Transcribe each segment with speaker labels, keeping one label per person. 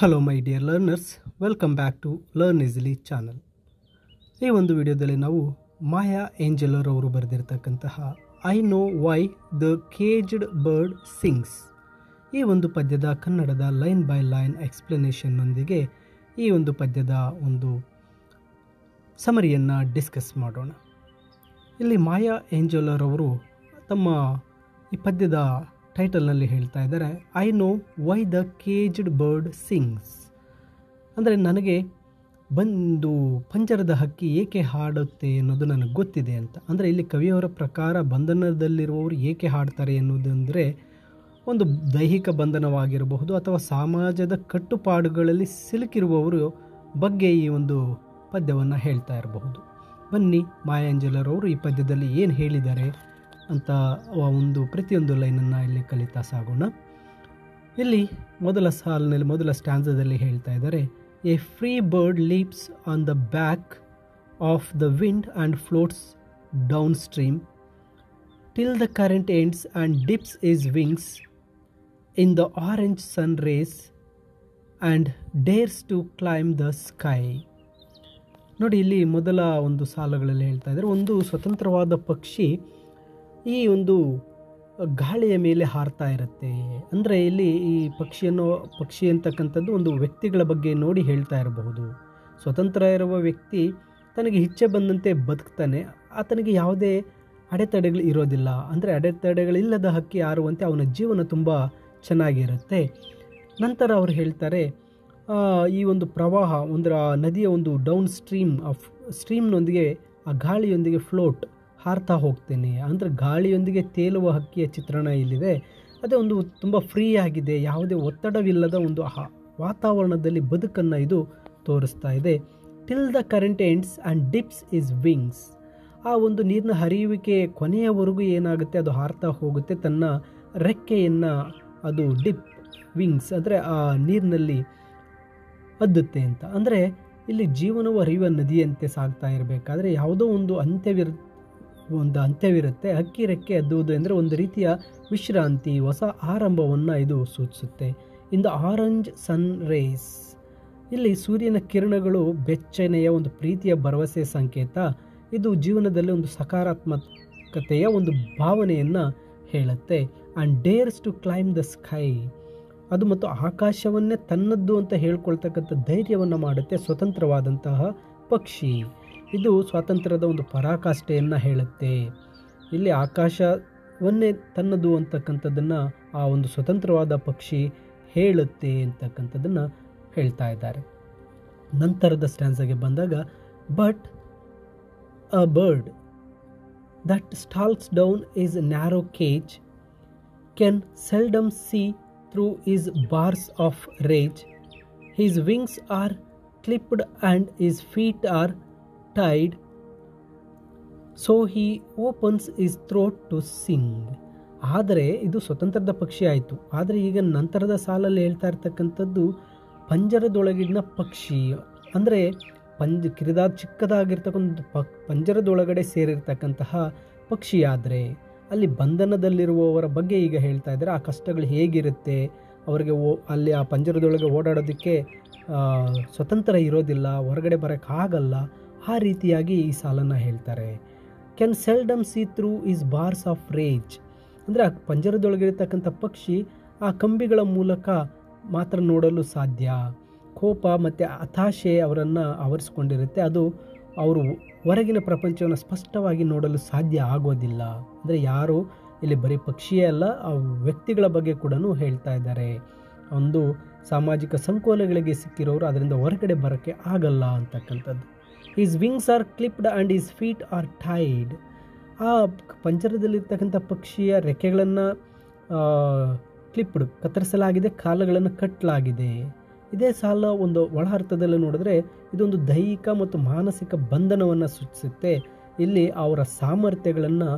Speaker 1: Hello my dear learners, welcome back to learn easily channel. ಈ ಒಂದು ವಿಡಿಯೋದಲ್ಲಿ ನಾವು ಮಾಯಾ ಏಂಜಲರ್ ಅವರು ಬರೆದಿರ್ತಕ್ಕಂತಹ I know why the caged bird sings ಈ ಒಂದು ಪದ್ಯದ ಕನ್ನಡದ ಲೈನ್ ಬೈ ಲೈನ್ ಎಕ್ಸ್ಪ್ಲನೇಷನ್ನೊಂದಿಗೆ ಈ ಒಂದು ಪದ್ಯದ ಒಂದು ಸಮರಿಯನ್ನು ಡಿಸ್ಕಸ್ ಮಾಡೋಣ. ಇಲ್ಲಿ ಮಾಯಾ ಏಂಜಲರ್ ಅವರು ತಮ್ಮ ಈ ಪದ್ಯದ ಟೈಟಲ್ನಲ್ಲಿ ಹೇಳ್ತಾ ಇದ್ದಾರೆ, I know why the caged bird sings. ಅಂದರೆ ನನಗೆ ಪಂಜರದ ಹಕ್ಕಿ ಏಕೆ ಹಾಡುತ್ತೆ ಅನ್ನೋದು ನನಗೆ ಗೊತ್ತಿದೆ ಅಂತ. ಅಂದರೆ ಇಲ್ಲಿ ಕವಿಯವರ ಪ್ರಕಾರ ಬಂಧನದಲ್ಲಿರುವವರು ಏಕೆ ಹಾಡ್ತಾರೆ ಎನ್ನುವುದಂದರೆ ಒಂದು ದೈಹಿಕ ಬಂಧನವಾಗಿರಬಹುದು ಅಥವಾ ಸಮಾಜದ ಕಟ್ಟುಪಾಡುಗಳಲ್ಲಿ ಸಿಲುಕಿರುವವರು ಬಗ್ಗೆ ಈ ಒಂದು ಪದ್ಯವನ್ನು ಹೇಳ್ತಾ ಇರಬಹುದು. ಬನ್ನಿ ಮಾಯಾ ಏಂಜಲರ್ ಅವರು ಈ ಪದ್ಯದಲ್ಲಿ ಏನು ಹೇಳಿದ್ದಾರೆ ಅಂತ ಒಂದು ಪ್ರತಿಯೊಂದು ಲೈನನ್ನು ಇಲ್ಲಿ ಕಲಿತಾ ಸಾಗೋಣ. ಇಲ್ಲಿ ಮೊದಲ ಸ್ಟ್ಯಾನ್ಸದಲ್ಲಿ ಹೇಳ್ತಾ ಇದ್ದಾರೆ, a free bird leaps on the back of the wind and floats downstream till the current ends and dips his wings in the orange sun rays and dares to climb the sky. ನೋಡಿ, ಇಲ್ಲಿ ಮೊದಲ ಒಂದು ಸಾಲುಗಳಲ್ಲಿ ಹೇಳ್ತಾ ಇದ್ದಾರೆ, ಒಂದು ಸ್ವತಂತ್ರವಾದ ಪಕ್ಷಿ ಈ ಒಂದು ಗಾಳಿಯ ಮೇಲೆ ಹಾರ್ತಾ ಇರುತ್ತೆ. ಅಂದರೆ ಇಲ್ಲಿ ಈ ಪಕ್ಷಿ ಅಂತಕ್ಕಂಥದ್ದು ಒಂದು ವ್ಯಕ್ತಿಗಳ ಬಗ್ಗೆ ನೋಡಿ ಹೇಳ್ತಾ ಇರಬಹುದು. ಸ್ವತಂತ್ರ ಇರುವ ವ್ಯಕ್ತಿ ತನಗೆ ಇಚ್ಛೆ ಬಂದಂತೆ ಬದುಕ್ತಾನೆ, ಆತನಿಗೆ ಯಾವುದೇ ಅಡೆತಡೆಗಳು ಇರೋದಿಲ್ಲ. ಅಂದರೆ ಅಡೆತಡೆಗಳಿಲ್ಲದ ಹಕ್ಕಿ ಹಾರುವಂತೆ ಅವನ ಜೀವನ ತುಂಬ ಚೆನ್ನಾಗಿರುತ್ತೆ. ನಂತರ ಅವರು ಹೇಳ್ತಾರೆ, ಈ ಒಂದು ಪ್ರವಾಹ ನದಿಯ ಒಂದು ಡೌನ್ ಸ್ಟ್ರೀಮ್ನೊಂದಿಗೆ ಆ ಗಾಳಿಯೊಂದಿಗೆ ಫ್ಲೋಟ್ ಹಾರ್ತಾ ಹೋಗ್ತೇನೆ. ಅಂದರೆ ಗಾಳಿಯೊಂದಿಗೆ ತೇಲುವ ಹಕ್ಕಿಯ ಚಿತ್ರಣ ಇಲ್ಲಿದೆ. ಅದೇ ಒಂದು ತುಂಬ ಫ್ರೀ ಆಗಿದೆ, ಯಾವುದೇ ಒತ್ತಡವಿಲ್ಲದ ಒಂದು ವಾತಾವರಣದಲ್ಲಿ ಬದುಕನ್ನು ಇದು ತೋರಿಸ್ತಾ ಇದೆ. Till the current ends and dips his wings. ಆ ಒಂದು ನೀರಿನ ಹರಿಯುವಿಕೆ ಕೊನೆಯವರೆಗೂ ಏನಾಗುತ್ತೆ, ಅದು ಹಾರ್ತಾ ಹೋಗುತ್ತೆ, ತನ್ನ ರೆಕ್ಕೆಯನ್ನು ಅದು ವಿಂಗ್ಸ್ ಅಂದರೆ ಆ ನೀರಿನಲ್ಲಿ ಅದ್ದುತ್ತೆ ಅಂತ. ಅಂದರೆ ಇಲ್ಲಿ ಜೀವನವು ಹರಿಯುವ ನದಿಯಂತೆ ಸಾಗ್ತಾ ಇರಬೇಕಾದ್ರೆ ಯಾವುದೋ ಒಂದು ಅಂತ್ಯವಿರುತ್ತೆ. ಹಕ್ಕಿ ರೆಕ್ಕೆ ಅದ್ದುವುದು ಅಂದರೆ ಒಂದು ರೀತಿಯ ವಿಶ್ರಾಂತಿ, ಹೊಸ ಆರಂಭವನ್ನು ಇದು ಸೂಚಿಸುತ್ತೆ. In the orange sun rays, ಇಲ್ಲಿ ಸೂರ್ಯನ ಕಿರಣಗಳು ಬೆಚ್ಚನೆಯ ಒಂದು ಪ್ರೀತಿಯ ಭರವಸೆ ಸಂಕೇತ. ಇದು ಜೀವನದಲ್ಲಿ ಒಂದು ಸಕಾರಾತ್ಮಕತೆಯ ಒಂದು ಭಾವನೆಯನ್ನು ಹೇಳುತ್ತೆ. And dares to climb the sky, ಅದು ಮತ್ತು ಆಕಾಶವನ್ನೇ ತನ್ನದ್ದು ಅಂತ ಹೇಳ್ಕೊಳ್ತಕ್ಕಂಥ ಧೈರ್ಯವನ್ನು ಮಾಡುತ್ತೆ ಸ್ವತಂತ್ರವಾದಂತಹ ಪಕ್ಷಿ. ಇದು ಸ್ವಾತಂತ್ರ್ಯದ ಒಂದು ಪರಾಕಾಷ್ಠೆಯನ್ನು ಹೇಳುತ್ತೆ. ಇಲ್ಲಿ ಆಕಾಶವನ್ನೇ ತನ್ನದು ಅಂತಕ್ಕಂಥದ್ದನ್ನು ಆ ಒಂದು ಸ್ವತಂತ್ರವಾದ ಪಕ್ಷಿ ಹೇಳುತ್ತೆ ಅಂತಕ್ಕಂಥದ್ದನ್ನು ಹೇಳ್ತಾ ಇದ್ದಾರೆ. ನಂತರದ ಸ್ಟ್ಯಾನ್ಸಾಗೆ ಬಂದಾಗ, but a bird that stalks down his narrow cage can seldom see through his bars of rage. His wings are clipped and his feet are tied, so he opens his throat to sing. ಆದರೆ ಇದು ಸ್ವತಂತ್ರದ ಪಕ್ಷಿ ಆಯಿತು. ಆದರೆ ಈಗ ನಂತರದ ಸಾಲಲ್ಲಿ ಹೇಳ್ತಾ ಇರ್ತಕ್ಕಂಥದ್ದು ಪಂಜರದೊಳಗಿನ ಪಕ್ಷಿ. ಅಂದರೆ ಚಿಕ್ಕದಾಗಿರ್ತಕ್ಕಂಥ ಪಂಜರದೊಳಗಡೆ ಸೇರಿರ್ತಕ್ಕಂತಹ ಪಕ್ಷಿ. ಆದರೆ ಅಲ್ಲಿ ಬಂಧನದಲ್ಲಿರುವವರ ಬಗ್ಗೆ ಈಗ ಹೇಳ್ತಾ ಇದ್ದಾರೆ. ಆ ಕಷ್ಟಗಳು ಹೇಗಿರುತ್ತೆ, ಅವರಿಗೆ ಅಲ್ಲಿ ಆ ಪಂಜರದೊಳಗೆ ಓಡಾಡೋದಕ್ಕೆ ಸ್ವತಂತ್ರ ಇರೋದಿಲ್ಲ, ಹೊರಗಡೆ ಬರೋಕ್ಕಾಗಲ್ಲ. ಆ ರೀತಿಯಾಗಿ ಈ ಸಾಲನ್ನು ಹೇಳ್ತಾರೆ. Can seldom see through his bars of rage, ಅಂದರೆ ಆ ಪಂಜರದೊಳಗಿರ್ತಕ್ಕಂಥ ಪಕ್ಷಿ ಆ ಕಂಬಿಗಳ ಮೂಲಕ ಮಾತ್ರ ನೋಡಲು ಸಾಧ್ಯ. ಕೋಪ ಮತ್ತು ಹತಾಶೆ ಅವರನ್ನು ಆವರಿಸ್ಕೊಂಡಿರುತ್ತೆ. ಅದು ಅವರು ಹೊರಗಿನ ಪ್ರಪಂಚವನ್ನು ಸ್ಪಷ್ಟವಾಗಿ ನೋಡಲು ಸಾಧ್ಯ ಆಗೋದಿಲ್ಲ. ಅಂದರೆ ಯಾರು ಇಲ್ಲಿ ಬರೀ ಪಕ್ಷಿಯೇ ಅಲ್ಲ, ಆ ವ್ಯಕ್ತಿಗಳ ಬಗ್ಗೆ ಕೂಡ ಹೇಳ್ತಾ ಇದ್ದಾರೆ. ಒಂದು ಸಾಮಾಜಿಕ ಸಂಕೋಲೆಗಳಿಗೆ ಸಿಕ್ಕಿರೋರು ಅದರಿಂದ ಹೊರಗಡೆ ಬರೋಕ್ಕೆ ಆಗಲ್ಲ ಅಂತಕ್ಕಂಥದ್ದು. His wings are clipped and his feet are tied. ಆ ಪಂಜರದಲ್ಲಿರ್ತಕ್ಕಂಥ ಪಕ್ಷಿಯ ರೆಕ್ಕೆಗಳನ್ನು ಕತ್ತರಿಸಲಾಗಿದೆ, ಕಾಲುಗಳನ್ನು ಕಟ್ಟಲಾಗಿದೆ. ಇದೇ ಸಾಲ ಒಂದು ಒಳ ಅರ್ಥದಲ್ಲಿ ನೋಡಿದ್ರೆ ಇದೊಂದು ದೈಹಿಕ ಮತ್ತು ಮಾನಸಿಕ ಬಂಧನವನ್ನು ಸೂಚಿಸುತ್ತೆ. ಇಲ್ಲಿ ಅವರ ಸಾಮರ್ಥ್ಯಗಳನ್ನು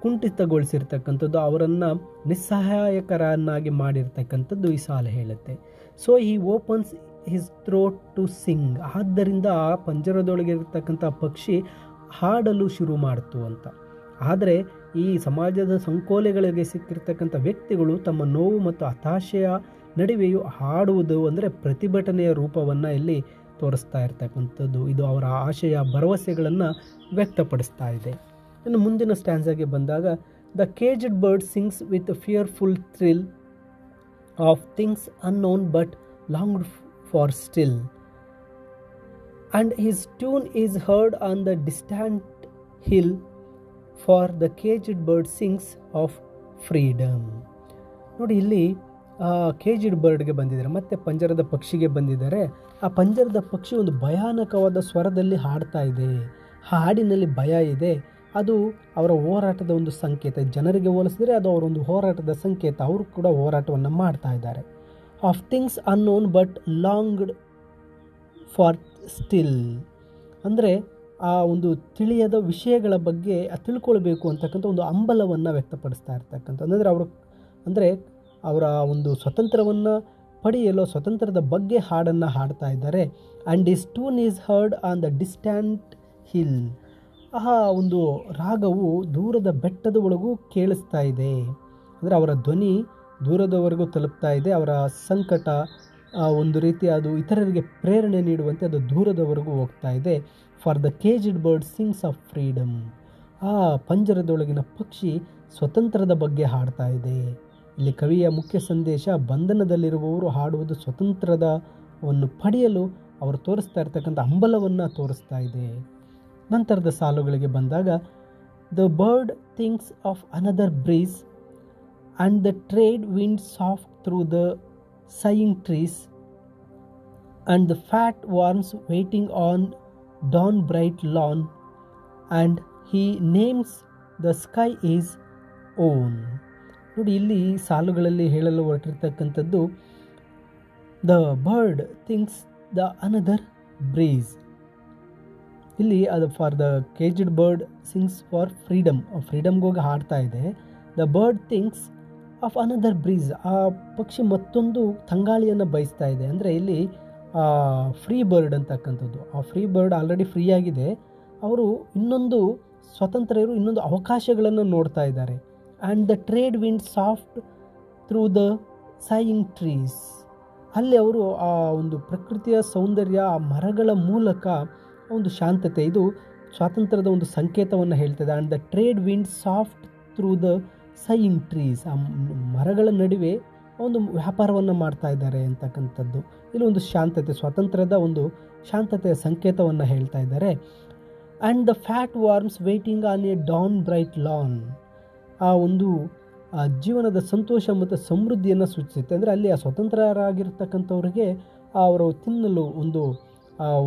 Speaker 1: ಕುಂಠಿತಗೊಳಿಸಿರ್ತಕ್ಕಂಥದ್ದು, ಅವರನ್ನು ನಿಸ್ಸಹಾಯಕರನ್ನಾಗಿ ಮಾಡಿರ್ತಕ್ಕಂಥದ್ದು ಈ ಸಾಲ ಹೇಳುತ್ತೆ. So he opens his throat to sing. ಆದ್ದರಿಂದ ಆ ಪಂಜರದೊಳಗಿರ್ತಕ್ಕಂಥ ಪಕ್ಷಿ ಹಾಡಲು ಶುರು ಮಾಡ್ತು ಅಂತ. ಆದರೆ ಈ ಸಮಾಜದ ಸಂಕೋಲೆಗಳಿಗೆ ಸಿಕ್ಕಿರ್ತಕ್ಕಂಥ ವ್ಯಕ್ತಿಗಳು ತಮ್ಮ ನೋವು ಮತ್ತು ಹತಾಶೆಯ ನಡುವೆಯೂ ಹಾಡುವುದು ಅಂದರೆ ಪ್ರತಿಭಟನೆಯ ರೂಪವನ್ನು ಇಲ್ಲಿ ತೋರಿಸ್ತಾ ಇರ್ತಕ್ಕಂಥದ್ದು. ಇದು ಅವರ ಆಶಯ ಭರವಸೆಗಳನ್ನು ವ್ಯಕ್ತಪಡಿಸ್ತಾ ಇದೆ. ಇನ್ನು ಮುಂದಿನ ಸ್ಟ್ಯಾನ್ಸಾಗೆ ಬಂದಾಗ, the caged bird sings with fearful thrill of things unknown but longed for still, and his tune is heard on the distant hill, for the caged bird sings of freedom. ನೋಡಿ, ಇಲ್ಲಿ ಕೇಜ್ಡ್ ಬರ್ಡ್ಗೆ ಬಂದಿದ್ದಾರೆ, ಮತ್ತು ಪಂಜರದ ಪಕ್ಷಿಗೆ ಬಂದಿದ್ದಾರೆ. ಆ ಪಂಜರದ ಪಕ್ಷಿ ಒಂದು ಭಯಾನಕವಾದ ಸ್ವರದಲ್ಲಿ ಹಾಡ್ತಾ ಇದೆ. ಹಾಡಿನಲ್ಲಿ ಭಯ ಇದೆ. ಅದು ಅವರ ಹೋರಾಟದ ಒಂದು ಸಂಕೇತ. ಜನರಿಗೆ ಹೋಲಿಸಿದರೆ ಅದು ಅವರೊಂದು ಹೋರಾಟದ ಸಂಕೇತ. ಅವರು ಕೂಡ ಹೋರಾಟವನ್ನು ಮಾಡ್ತಾ ಇದ್ದಾರೆ. Of things unknown but longed for still, ಅಂದರೆ ಆ ಒಂದು ತಿಳಿಯದ ವಿಷಯಗಳ ಬಗ್ಗೆ ತಿಳ್ಕೊಳ್ಬೇಕು ಅಂತಕ್ಕಂಥ ಒಂದು ಹಂಬಲವನ್ನು ವ್ಯಕ್ತಪಡಿಸ್ತಾ ಇರ್ತಕ್ಕಂಥದ್ದು. ಅಂದರೆ ಅವರ ಒಂದು ಸ್ವತಂತ್ರವನ್ನು ಪಡೆಯಲು ಸ್ವತಂತ್ರದ ಬಗ್ಗೆ ಹಾಡನ್ನು ಹಾಡ್ತಾ ಇದ್ದಾರೆ. And his tune is heard on the distant hill, ಆ ಒಂದು ರಾಗವು ದೂರದ ಬೆಟ್ಟದ ಒಳಗೂ ಕೇಳಿಸ್ತಾ ಇದೆ. ಅಂದರೆ ಅವರ ಧ್ವನಿ ದೂರದವರೆಗೂ ತಲುಪ್ತಾ ಇದೆ. ಅವರ ಸಂಕಟ ಒಂದು ರೀತಿ ಅದು ಇತರರಿಗೆ ಪ್ರೇರಣೆ ನೀಡುವಂತೆ ಅದು ದೂರದವರೆಗೂ ಹೋಗ್ತಾ ಇದೆ. For the caged bird sings of freedom, ಆ ಪಂಜರದೊಳಗಿನ ಪಕ್ಷಿ ಸ್ವತಂತ್ರದ ಬಗ್ಗೆ ಹಾಡ್ತಾ ಇದೆ. ಇಲ್ಲಿ ಕವಿಯ ಮುಖ್ಯ ಸಂದೇಶ, ಬಂಧನದಲ್ಲಿರುವವರು ಹಾಡುವುದು ಸ್ವತಂತ್ರವನ್ನು ಪಡೆಯಲು ಅವರು ತೋರಿಸ್ತಾ ಇರ್ತಕ್ಕಂಥ ಹಂಬಲವನ್ನು ತೋರಿಸ್ತಾ ಇದೆ. ನಂತರದ ಸಾಲುಗಳಿಗೆ ಬಂದಾಗ, the bird thinks of another breeze and the trade wind soft through the sighing trees, and the fat worms waiting on dawn bright lawn, and he names the sky is own. ನೋಡಿ, ಇಲ್ಲಿ ಸಾಲುಗಳಲ್ಲಿ ಹೇಳಲು ಹೊರಟಿರ್ತಕ್ಕಂಥದ್ದು, the bird thinks the another breeze. ಇಲ್ಲಿ ಅದು for the caged bird sings for ಫ್ರೀಡಮ್ಗೋಗಿ ಹಾಡ್ತಾ ಇದೆ. The bird thinks of another breeze, ಆ ಪಕ್ಷಿ ಮತ್ತೊಂದು ತಂಗಾಳಿಯನ್ನು ಬಯಸ್ತಾ ಇದೆ. ಅಂದರೆ ಇಲ್ಲಿ ಫ್ರೀ ಬರ್ಡ್ ಅಂತಕ್ಕಂಥದ್ದು, ಆ ಫ್ರೀ ಬರ್ಡ್ ಆಲ್ರೆಡಿ ಫ್ರೀ ಆಗಿದೆ. ಅವರು ಇನ್ನೊಂದು ಸ್ವತಂತ್ರರು ಇನ್ನೊಂದು ಅವಕಾಶಗಳನ್ನು ನೋಡ್ತಾ ಇದ್ದಾರೆ. And the trade wind soft through the saying trees, ಅಲ್ಲಿ ಅವರು ಆ ಒಂದು ಪ್ರಕೃತಿಯ ಸೌಂದರ್ಯ, ಆ ಮರಗಳ ಮೂಲಕ ಒಂದು ಶಾಂತತೆ, ಇದು ಸ್ವಾತಂತ್ರ್ಯದ ಒಂದು ಸಂಕೇತವನ್ನು ಹೇಳ್ತದೆ. And the trade wind soft through the saying trees, ಆ ಮರಗಳ ನಡುವೆ ಒಂದು ವ್ಯಾಪಾರವನ್ನು ಮಾಡ್ತಾ ಇದ್ದಾರೆ ಅಂತಕ್ಕಂಥದ್ದು. ಇಲ್ಲಿ ಒಂದು ಶಾಂತತೆ, ಸ್ವಾತಂತ್ರ್ಯದ ಒಂದು ಶಾಂತತೆಯ ಸಂಕೇತವನ್ನು ಹೇಳ್ತಾ ಇದ್ದಾರೆ. And the fat worms waiting on a dawn bright lawn, ಆ ಒಂದು ಜೀವನದ ಸಂತೋಷ ಮತ್ತು ಸಮೃದ್ಧಿಯನ್ನು ಸೂಚಿಸುತ್ತೆ. ಅಂದರೆ ಅಲ್ಲಿ ಆ ಸ್ವತಂತ್ರರಾಗಿರ್ತಕ್ಕಂಥವ್ರಿಗೆ ಅವರು ತಿನ್ನಲು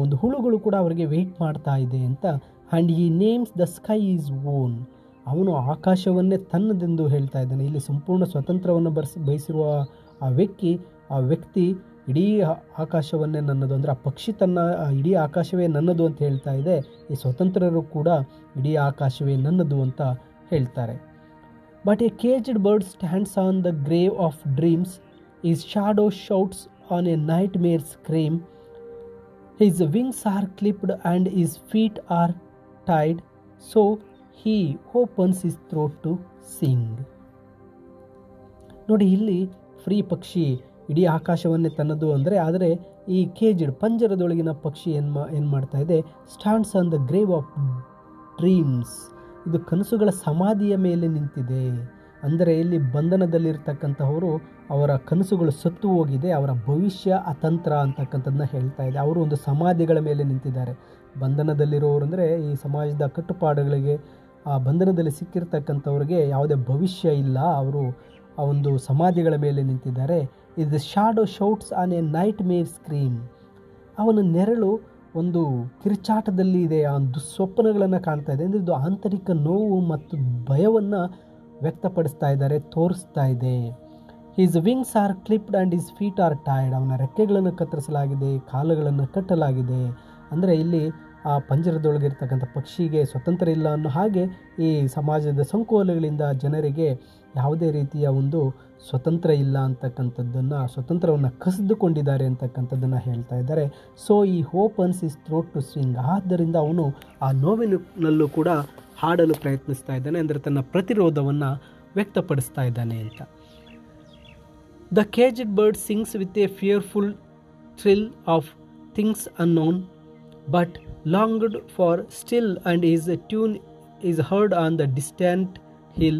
Speaker 1: ಒಂದು ಹುಳುಗಳು ಕೂಡ ಅವರಿಗೆ ವೆಯ್ಟ್ ಮಾಡ್ತಾ ಇದೆ ಅಂತ. ಆ್ಯಂಡ್ ಈ names the sky is own, ಅವನು ಆಕಾಶವನ್ನೇ ತನ್ನದೆಂದು ಹೇಳ್ತಾ ಇದ್ದಾನೆ. ಇಲ್ಲಿ ಸಂಪೂರ್ಣ ಸ್ವತಂತ್ರವನ್ನು ಬಯಸಿರುವ ಆ ವ್ಯಕ್ತಿ ಇಡೀ ಆಕಾಶವನ್ನೇ ನನ್ನದು, ಅಂದರೆ ಆ ಪಕ್ಷಿ ತನ್ನ ಇಡೀ ಆಕಾಶವೇ ನನ್ನದು ಅಂತ ಹೇಳ್ತಾ ಇದೆ. ಈ ಸ್ವತಂತ್ರರು ಕೂಡ ಇಡೀ ಆಕಾಶವೇ ನನ್ನದು ಅಂತ ಹೇಳ್ತಾರೆ. But a caged bird stands on the grave of dreams, his shadow shouts on a nightmare scream, his wings are clipped and his feet are tied, so he opens his throat to sing. ನೋಡಿ, ಇಲ್ಲಿ free ಪಕ್ಷಿ ಇಡೀ ಆಕಾಶವನ್ನೇ ತನ್ನದು ಆದರೆ ಈ caged ಪಂಜರದೊಳಗಿನ ಪಕ್ಷಿ ಏನು ಮಾಡ್ತಾ ಇದೆ, stands on the grave of dreams, ಇದು ಕನಸುಗಳ ಸಮಾಧಿಯ ಮೇಲೆ ನಿಂತಿದೆ. ಅಂದರೆ ಇಲ್ಲಿ ಬಂಧನದಲ್ಲಿರ್ತಕ್ಕಂಥವರು ಅವರ ಕನಸುಗಳು ಸತ್ತು ಹೋಗಿದೆ, ಅವರ ಭವಿಷ್ಯ ಅತಂತ್ರ ಅಂತಕ್ಕಂಥದ್ದನ್ನ ಹೇಳ್ತಾ ಇದೆ. ಅವರು ಒಂದು ಸಮಾಧಿಗಳ ಮೇಲೆ ನಿಂತಿದ್ದಾರೆ. ಬಂಧನದಲ್ಲಿರೋರು ಅಂದರೆ ಈ ಸಮಾಜದ ಕಟ್ಟುಪಾಡುಗಳಿಗೆ ಆ ಬಂಧನದಲ್ಲಿ ಸಿಕ್ಕಿರ್ತಕ್ಕಂಥವ್ರಿಗೆ ಯಾವುದೇ ಭವಿಷ್ಯ ಇಲ್ಲ, ಅವರು ಆ ಒಂದು ಸಮಾಧಿಗಳ ಮೇಲೆ ನಿಂತಿದ್ದಾರೆ. ಇದು shadow shouts on a nightmare scream, ಅವನ ನೆರಳು ಒಂದು ಕಿರುಚಾಟದಲ್ಲಿ ಇದೆ, ಆ ದುಸ್ವಪ್ನಗಳನ್ನು ಕಾಣ್ತಾ ಇದೆ. ಅಂದರೆ ಇದು ಆಂತರಿಕ ನೋವು ಮತ್ತು ಭಯವನ್ನು ವ್ಯಕ್ತಪಡಿಸ್ತಾ ಇದ್ದಾರೆ, ತೋರಿಸ್ತಾ ಇದೆ. His wings are clipped and his feet are tired, ಅವನ ರೆಕ್ಕೆಗಳನ್ನು ಕತ್ತರಿಸಲಾಗಿದೆ, ಕಾಲುಗಳನ್ನು ಕಟ್ಟಲಾಗಿದೆ. ಅಂದರೆ ಇಲ್ಲಿ ಆ ಪಂಜರದೊಳಗಿರ್ತಕ್ಕಂಥ ಪಕ್ಷಿಗೆ ಸ್ವತಂತ್ರ ಇಲ್ಲ ಅನ್ನೋ ಹಾಗೆ ಈ ಸಮಾಜದ ಸಂಕೋಲೆಗಳಿಂದ ಜನರಿಗೆ ಯಾವುದೇ ರೀತಿಯ ಒಂದು ಸ್ವತಂತ್ರ ಇಲ್ಲ ಅಂತಕ್ಕಂಥದ್ದನ್ನು, ಸ್ವತಂತ್ರವನ್ನು ಕಸಿದುಕೊಂಡಿದ್ದಾರೆ ಅಂತಕ್ಕಂಥದ್ದನ್ನು ಹೇಳ್ತಾ ಇದ್ದಾರೆ. So he opens his throat to swing, ಆದ್ದರಿಂದ ಅವನು ಆ ನೋವಿನಲ್ಲೂ ಕೂಡ ಹಾಡಲು ಪ್ರಯತ್ನಿಸ್ತಾ ಇದ್ದಾನೆ, ಅಂದರೆ ತನ್ನ ಪ್ರತಿರೋಧವನ್ನು ವ್ಯಕ್ತಪಡಿಸ್ತಾ ಇದ್ದಾನೆ ಅಂತ. The caged bird sings with a fearful thrill of things unknown, but longed for still, and his tune is heard on the distant hill.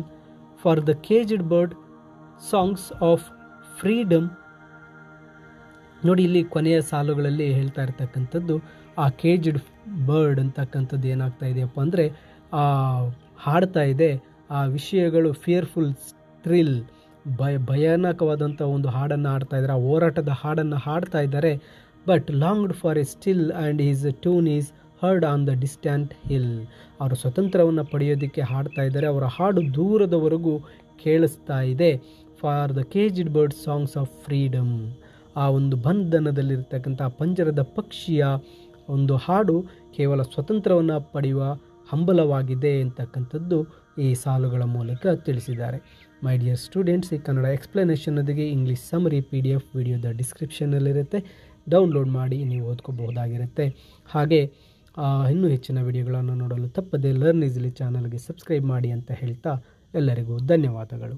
Speaker 1: For the caged bird songs of freedom. ನೋಡಿ, ಇಲ್ಲಿ ಕೊನೆಯ ಸಾಲುಗಳಲ್ಲಿ ಹೇಳ್ತಾ ಇರ್ತಕ್ಕಂಥದ್ದು ಆ caged bird ಅಂತಕ್ಕಂಥದ್ದು ಏನಾಗ್ತಾ ಇದೆಯಪ್ಪ ಅಂದರೆ ಹಾಡ್ತಾ ಇದೆ. ಆ ವಿಷಯಗಳು ಫಿಯರ್ಫುಲ್ ಥ್ರಿಲ್, ಭಯಾನಕವಾದಂಥ ಒಂದು ಹಾಡನ್ನು ಹಾಡ್ತಾ ಇದ್ದಾರೆ, ಆ ಹೋರಾಟದ ಹಾಡನ್ನು ಹಾಡ್ತಾ ಇದ್ದಾರೆ. But longed for a still and his tune is heard on the distant hill. ಅವರು ಸ್ವತಂತ್ರವನ್ನು ಪಡೆಯೋದಕ್ಕೆ ಹಾಡ್ತಾ ಇದ್ದಾರೆ, ಅವರ ಹಾಡು ದೂರದವರೆಗೂ ಕೇಳಿಸ್ತಾ ಇದೆ. For the caged bird songs of freedom, ಆ ಒಂದು ಬಂಧನದಲ್ಲಿರ್ತಕ್ಕಂಥ ಪಂಜರದ ಪಕ್ಷಿಯ ಒಂದು ಹಾಡು ಕೇವಲ ಸ್ವತಂತ್ರವನ್ನು ಪಡೆಯುವ ಹಂಬಲವಾಗಿದೆ ಅಂತಕ್ಕಂಥದ್ದು ಈ ಸಾಲುಗಳ ಮೂಲಕ ತಿಳಿಸಿದ್ದಾರೆ. ಮೈ ಡಿಯರ್ ಸ್ಟೂಡೆಂಟ್ಸ್, ಈ ಕನ್ನಡ ಎಕ್ಸ್ಪ್ಲನೇಷನ್ನೊಂದಿಗೆ ಇಂಗ್ಲೀಷ್ ಸಮರಿ PDF ವಿಡಿಯೋದ ಡಿಸ್ಕ್ರಿಪ್ಷನ್ನಲ್ಲಿರುತ್ತೆ, ಡೌನ್ಲೋಡ್ ಮಾಡಿ ನೀವು ಓದ್ಕೋಬಹುದಾಗಿರುತ್ತೆ. ಹಾಗೆ ಇನ್ನೂ ಹೆಚ್ಚಿನ ವಿಡಿಯೋಗಳನ್ನು ನೋಡಲು ತಪ್ಪದೆ ಲರ್ನ್ ಈಸಿಲಿ ಚಾನಲ್ಗೆ ಸಬ್ಸ್ಕ್ರೈಬ್ ಮಾಡಿ ಅಂತ ಹೇಳ್ತಾ ಎಲ್ಲರಿಗೂ ಧನ್ಯವಾದಗಳು.